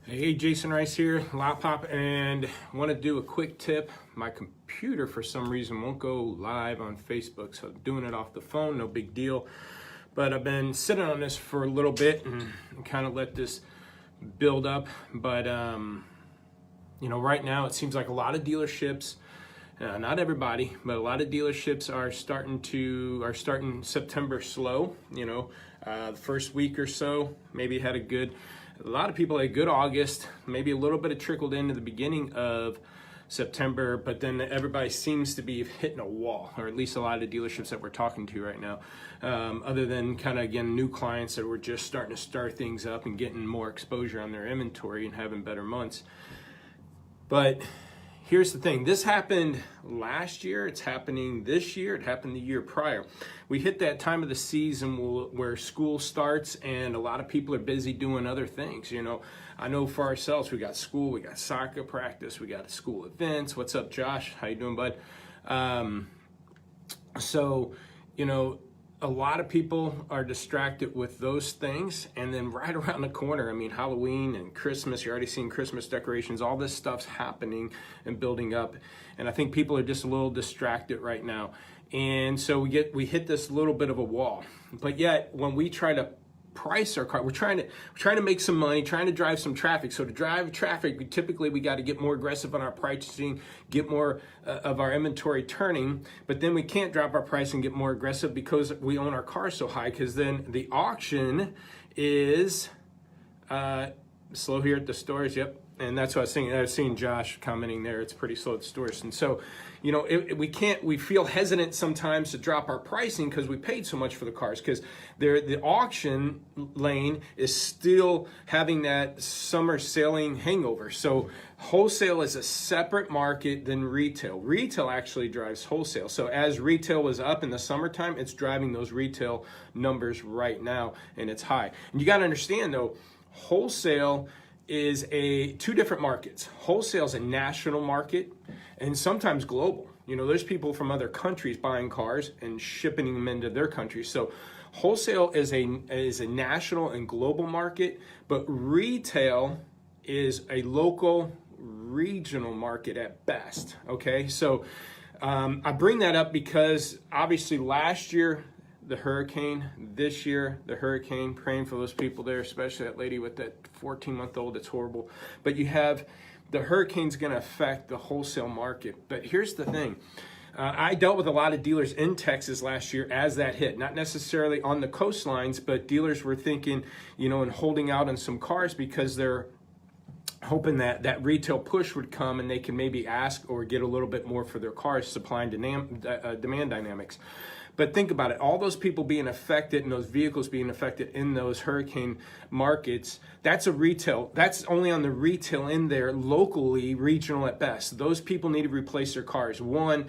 Hey, Jason Rice here, Lotpop, and want to do a quick tip. My computer, for some reason, won't go live on Facebook, so I'm doing it off the phone, no big deal. But I've been sitting on this for a little bit and kind of let this build up. But, right now it seems like a lot of dealerships, not everybody, but a lot of dealerships are starting September slow. The first week or so, maybe a lot of people had a good August, maybe a little bit of trickled into the beginning of September, but then everybody seems to be hitting a wall, or at least a lot of the dealerships that we're talking to right now, other than kind of, again, new clients that were just starting to start things up and getting more exposure on their inventory and having better months. But here's the thing, this happened last year, it's happening this year, it happened the year prior. We hit that time of the season where school starts and a lot of people are busy doing other things. I know for ourselves, we got school, we got soccer practice, we got school events. What's up, Josh? How you doing, bud? A lot of people are distracted with those things, and then right around the corner, Halloween and Christmas, you're already seeing Christmas decorations, all this stuff's happening and building up, and I think people are just a little distracted right now, and so we hit this little bit of a wall. But yet, when we try to price our car, we're trying to make some money, trying to drive some traffic. So to drive traffic, we got to get more aggressive on our pricing, get more of our inventory turning, but then we can't drop our price and get more aggressive because we own our car so high, because then the auction is slow here at the stores. Yep. And that's what I was seeing Josh commenting there. It's pretty slow at the stores. And so, we feel hesitant sometimes to drop our pricing because we paid so much for the cars, because the auction lane is still having that summer selling hangover. So wholesale is a separate market than retail. Retail actually drives wholesale. So as retail was up in the summertime, it's driving those retail numbers right now, and it's high. And you got to understand though, wholesale is two different markets. Wholesale is a national market and sometimes global. There's people from other countries buying cars and shipping them into their countries. So wholesale is a national and global market, but retail is a local, regional market at best. Okay, so I bring that up because obviously last year the hurricane, this year the hurricane, praying for those people there, especially that lady with that 14-month-old. It's horrible. But you have the hurricane's going to affect the wholesale market. But here's the thing. I dealt with a lot of dealers in Texas last year as that hit, not necessarily on the coastlines, but dealers were thinking, and holding out on some cars because they're hoping that retail push would come and they can maybe ask or get a little bit more for their cars, supply and demand dynamics. But think about it, all those people being affected and those vehicles being affected in those hurricane markets, that's only on the retail in there, locally, regional at best. Those people need to replace their cars. One.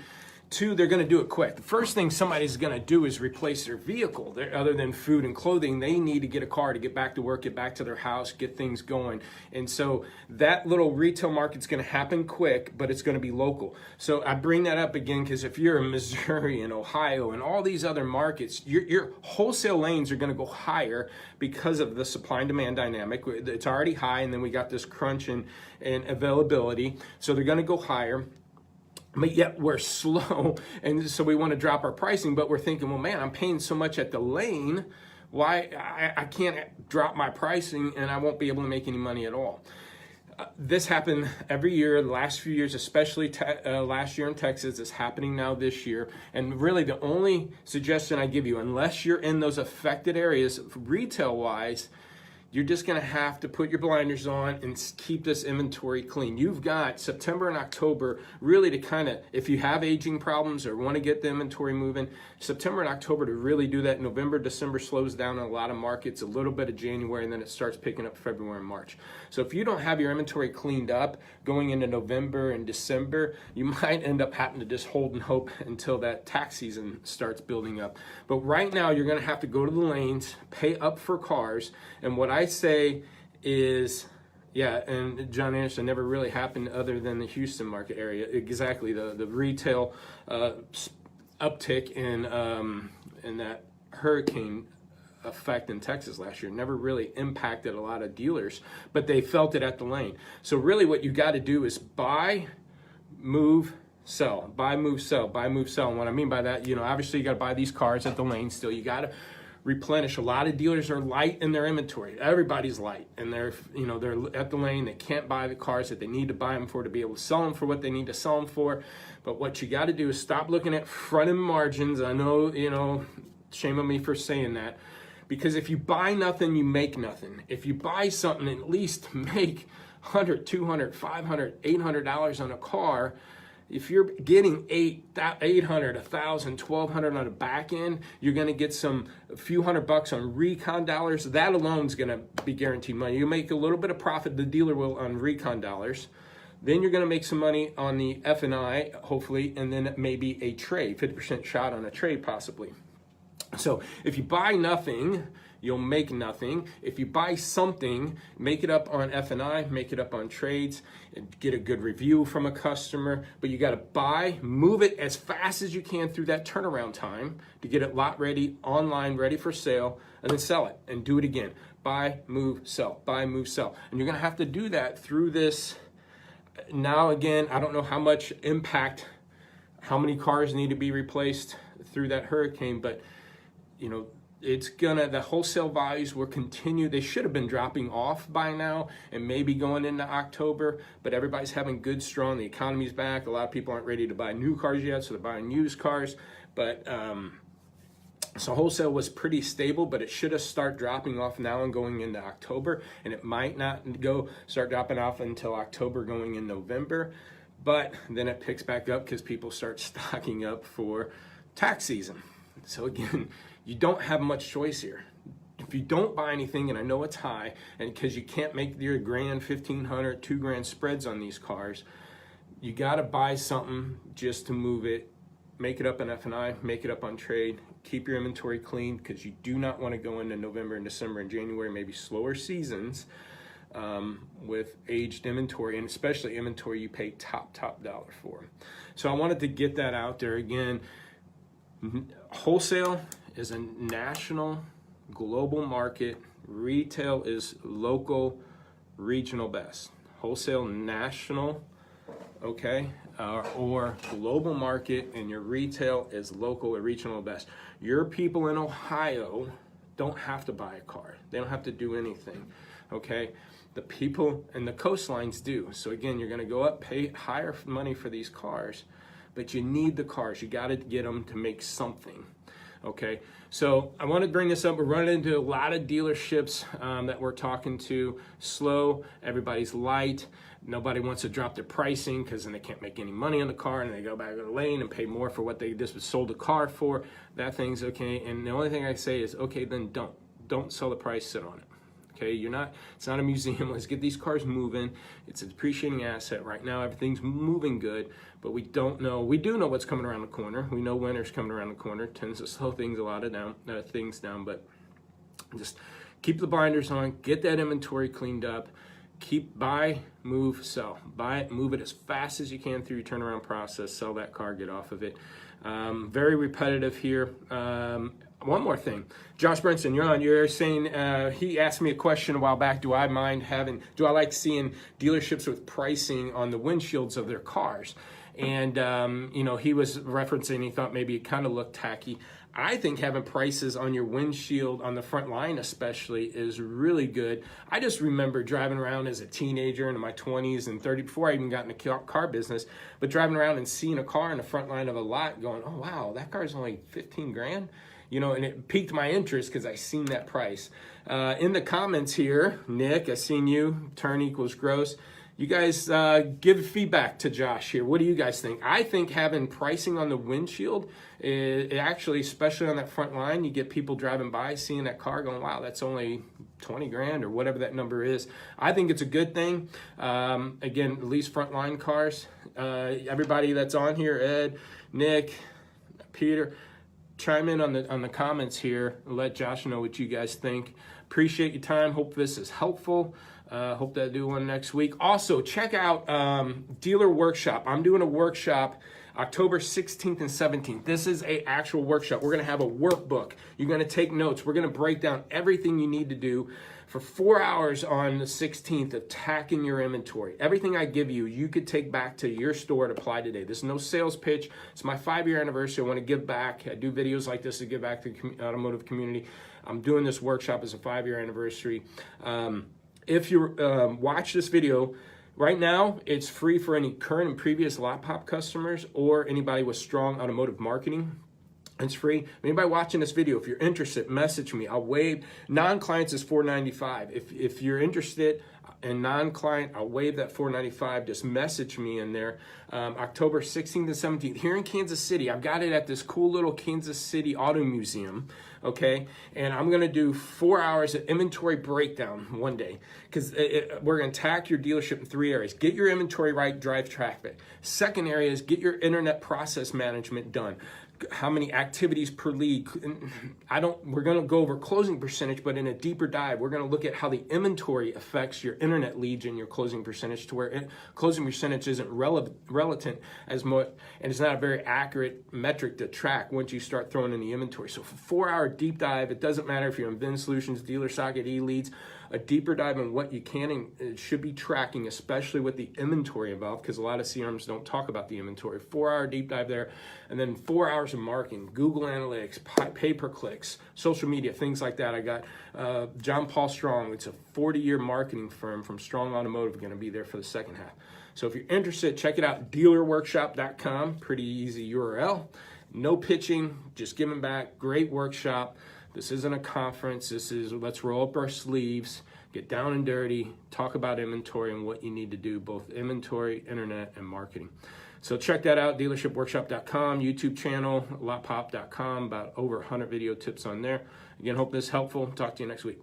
Two, they're going to do it quick. The first thing somebody's going to do is replace their vehicle. Other than food and clothing, they need to get a car to get back to work, get back to their house, get things going. And so that little retail market's going to happen quick, but it's going to be local. So I bring that up again because if you're in Missouri and Ohio and all these other markets, your wholesale lanes are going to go higher because of the supply and demand dynamic. It's already high, and then we got this crunch in availability. So they're going to go higher. But yet we're slow, and so we want to drop our pricing, but we're thinking, well, man, I'm paying so much at the lane, why I can't drop my pricing and I won't be able to make any money at all. This happened every year, the last few years, especially last year in Texas. It's happening now this year. And really the only suggestion I give you, unless you're in those affected areas retail-wise, you're just going to have to put your blinders on and keep this inventory clean. You've got September and October really to kind of, if you have aging problems or want to get the inventory moving, September and October to really do that. November, December slows down in a lot of markets, a little bit of January, and then it starts picking up February and March. So if you don't have your inventory cleaned up going into November and December, you might end up having to just hold and hope until that tax season starts building up. But right now, you're going to have to go to the lanes, pay up for cars, and what I say is, and John Anderson, never really happened other than the Houston market area. Exactly, the retail uptick in that hurricane effect in Texas last year. It never really impacted a lot of dealers, but they felt it at the lane. So really what you got to do is buy, move, sell, buy, move, sell, buy, move, sell. And what I mean by that, obviously you got to buy these cars at the lane still. You got to replenish. A lot of dealers are light in their inventory. Everybody's light, and they're at the lane. They can't buy the cars that they need to buy them for to be able to sell them for what they need to sell them for. But what you got to do is stop looking at front end margins. I know, shame on me for saying that, because if you buy nothing, you make nothing. If you buy something, at least make $100, $200, $500, $800 on a car. If you're getting $800, $1,000, $1,200 on the back end, you're going to get a few $100 on recon dollars. That alone is going to be guaranteed money. You make a little bit of profit, the dealer will, on recon dollars. Then you're going to make some money on the F&I, hopefully, and then maybe a trade, 50% shot on a trade possibly. So if you buy nothing, you'll make nothing. If you buy something, make it up on F&I, make it up on trades, and get a good review from a customer. But you got to buy, move it as fast as you can through that turnaround time to get it lot ready, online, ready for sale, and then sell it and do it again. Buy, move, sell, buy, move, sell. And you're going to have to do that through this. Now, again, I don't know how much impact, how many cars need to be replaced through that hurricane, but the wholesale values will continue. They should have been dropping off by now and maybe going into October, but everybody's having good, strong, the economy's back. A lot of people aren't ready to buy new cars yet, so they're buying used cars. But so wholesale was pretty stable, but it should have started dropping off now and going into October, and it might not start dropping off until October going in November, but then it picks back up because people start stocking up for tax season. So again, you don't have much choice here. If you don't buy anything, and I know it's high, and because you can't make your grand, $1,500, $2,000 spreads on these cars, you got to buy something just to move it, make it up on F&I, make it up on trade, keep your inventory clean, because you do not want to go into November and December and January, maybe slower seasons, with aged inventory, and especially inventory you pay top dollar for. So I wanted to get that out there again. Wholesale is a national, global market. Retail is local, regional best. Wholesale, national, okay, or global market, and your retail is local or regional best. Your people in Ohio don't have to buy a car. They don't have to do anything, okay? The people in the coastlines do. So again, you're gonna go up, pay higher money for these cars, but you need the cars. You got to get them to make something, okay? So I want to bring this up. We're running into a lot of dealerships that we're talking to. Slow, everybody's light. Nobody wants to drop their pricing because then they can't make any money on the car, and they go back to the lane and pay more for what they just sold the car for. That thing's okay. And the only thing I say is, okay, then don't sell the price, sit on it. Okay, it's not a museum. Let's get these cars moving. It's a depreciating asset. Right now, everything's moving good, but we don't know. We do know what's coming around the corner. We know winter's coming around the corner. It tends to slow things down, but just keep the blinders on, get that inventory cleaned up, buy, move, sell. Buy it, move it as fast as you can through your turnaround process, sell that car, get off of it. Very repetitive here. One more thing, Josh Brinson, you're saying, he asked me a question a while back, do I like seeing dealerships with pricing on the windshields of their cars? And, he was referencing, he thought maybe it kind of looked tacky. I think having prices on your windshield, on the front line especially, is really good. I just remember driving around as a teenager into my 20s and 30s, before I even got in the car business, but driving around and seeing a car in the front line of a lot going, oh wow, that car's only 15 grand. And it piqued my interest because I seen that price. In the comments here, Nick, I seen you, turn equals gross. You guys give feedback to Josh here. What do you guys think? I think having pricing on the windshield, it actually, especially on that front line, you get people driving by, seeing that car going, wow, that's only 20 grand or whatever that number is. I think it's a good thing. Again, at least front line cars. Everybody that's on here, Ed, Nick, Peter, chime in on the comments here. Let Josh know what you guys think. Appreciate your time. Hope this is helpful. Hope that I do one next week. Also, check out Dealer Workshop. I'm doing a workshop October 16th and 17th. This is an actual workshop. We're going to have a workbook. You're going to take notes. We're going to break down everything you need to do for 4 hours on the 16th, attacking your inventory. Everything I give you, you could take back to your store and apply today. This is no sales pitch. It's my 5-year anniversary. I want to give back. I do videos like this to give back to the automotive community. I'm doing this workshop as a 5-year anniversary. If you watch this video, right now, it's free for any current and previous Lotpop customers or anybody with strong automotive marketing. It's free. Anybody watching this video, if you're interested, message me. I'll waive. Non-clients is $495. If you're interested in non-client, I'll waive that $495. Just message me in there. October 16th and 17th here in Kansas City. I've got it at this cool little Kansas City Auto Museum. Okay, and I'm gonna do 4 hours of inventory breakdown one day, because we're gonna attack your dealership in 3 areas. Get your inventory right, drive traffic. Second area is get your internet process management done. How many activities per lead? We're gonna go over closing percentage, but in a deeper dive, we're gonna look at how the inventory affects your internet leads and your closing percentage, to where closing percentage isn't relevant as much, and it's not a very accurate metric to track once you start throwing in the inventory. So for 4-hour deep dive, it doesn't matter if you're in Vin Solutions, Dealer Socket, E-Leads, a deeper dive on what you can and should be tracking, especially with the inventory involved, because a lot of CRMs don't talk about the inventory. 4-hour deep dive there, and then 4 hours of marketing, Google Analytics, pay-per-clicks, social media, things like that. I got John Paul Strong. It's a 40-year marketing firm from Strong Automotive, going to be there for the second half. So if you're interested, check it out, dealerworkshop.com. Pretty easy URL. No pitching, just giving back. Great workshop. This isn't a conference. This is let's roll up our sleeves, get down and dirty, talk about inventory and what you need to do, both inventory, internet, and marketing. So check that out, dealershipworkshop.com, YouTube channel, lotpop.com, about over 100 video tips on there. Again, hope this is helpful. Talk to you next week.